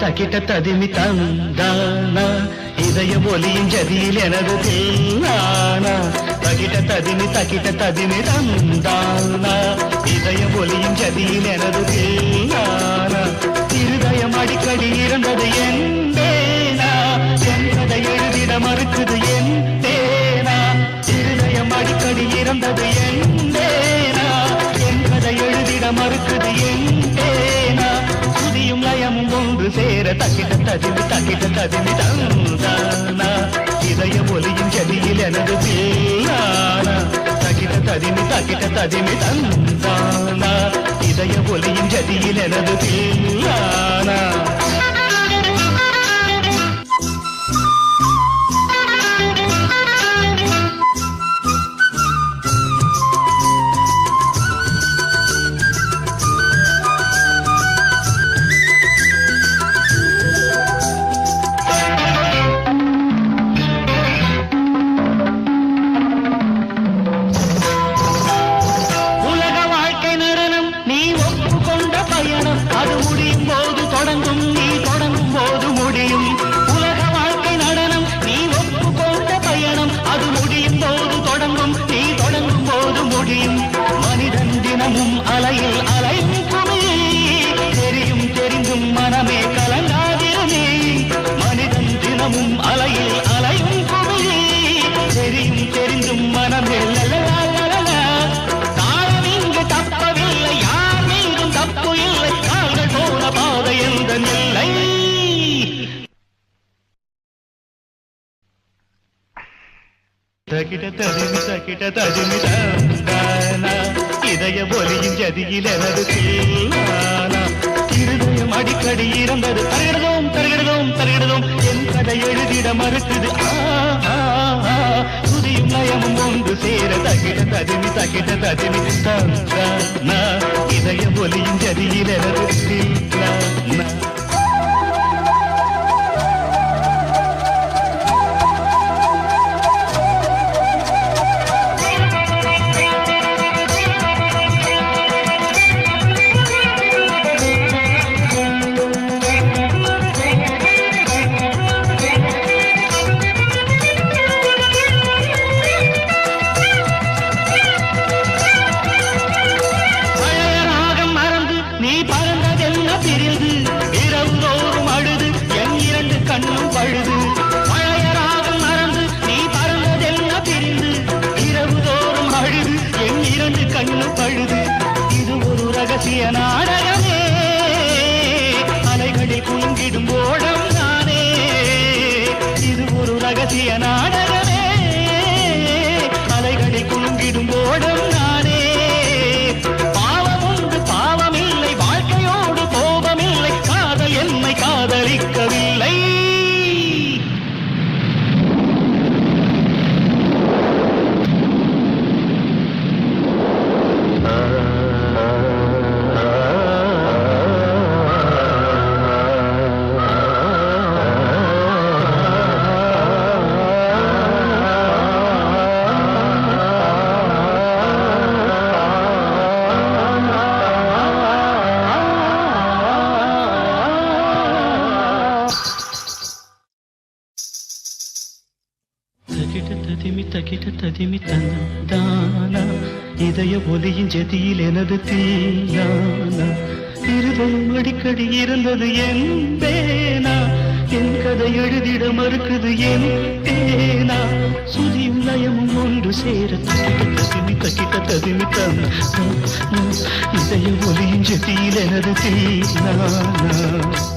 தக்கிட்ட ததிமி தந்தானா இதய ஒலியின் ஜதியில் எனது தேனானா தக்கிட்ட ததிமி தந்தானா இதய ஒலியின் ஜதியில் எனது தேனானா இருதயம் அடிக்கடி இருந்தது என் தேனா என்பதை எழுதிட மறுக்குது என் தேனா இருதயம் அடிக்கடி இருந்தது என் தேனா என்பதை எழுதிட மறுக்குது என் தேனா சுதியும் லயமும் ஒன்று சேர தக்கிட்ட ததிமி தந்தானா இதய ஒலியின் ஜதியில் எனது தேனானா தக்கிட்ட ததிமி தந்தானா இதய ஒலியின் ஜதியில் எனது தேனானா அது முடியும் போது தொடங்கும் நீ தொடங்கும் போது முடியும் உலக வாழ்க்கை நடனம் நீ ஒப்புக்கொண்ட பயணம் அது முடியும் போது தொடங்கும் நீ தொடங்கும் போது முடியும் மனிதன் தினமும் அலையில் அலையும் குமி தெரியும் தெரிந்தும் மனமே கலங்காதிருமே மனிதன் தினமும் அலையில் அலையும் குமி தெரியும் தெரிந்தும் மனமே தாழம் இங்கு தப்பவில்லை யார் மீதும் தப்பு இல்லை பாதை எந்த நிலை தக்கிட்ட ததிமி தந்தானா இதய ஒலியின் ஜதியில் எனது தேனானா இருதயம் அடிக்கடி இருந்தது தருகிடுதோம் என் கதை எழுதிட மறுக்குது சுதியும் நயமும் ஒன்று சேர தக்கிட்ட ததிமி தந்தானா இதய ஒலியின் ஜதியில் எனது தேனானா கண்ணும் பழுது பழைய ராகம் மறந்து நீ பறந்ததென்ன பிரிந்து இரவு தோறும் அழுது என் இரண்டு கண்ணும் பழுது இது ஒரு ரகசிய நாடகமே அலைகளில் குலுங்கிடும் ஓடம் நானே இது ஒரு ரகசிய நாடகமே அலைகளில் குலுங்கிடும் ஓடம் நானே பாவம் உண்டு பாவமில்லை வாழ்க்கையோடு கோபமில்லை காதல் என்னை காதலிக்கவில்லை தக்கிட்ட ததிமி தந்தானா இதய ஒலியின் ஜதியில் எனது தீயானா இருதயம் அடிக்கடி இருந்தது என் பேனா என் கதை எழுதிட மறுக்குது என் தேனா சுதியும் லயமும் ஒன்று சேர தக்கிட்ட ததிமி தந்தானா இதய ஒலியின் ஜதியில் எனது தீயானா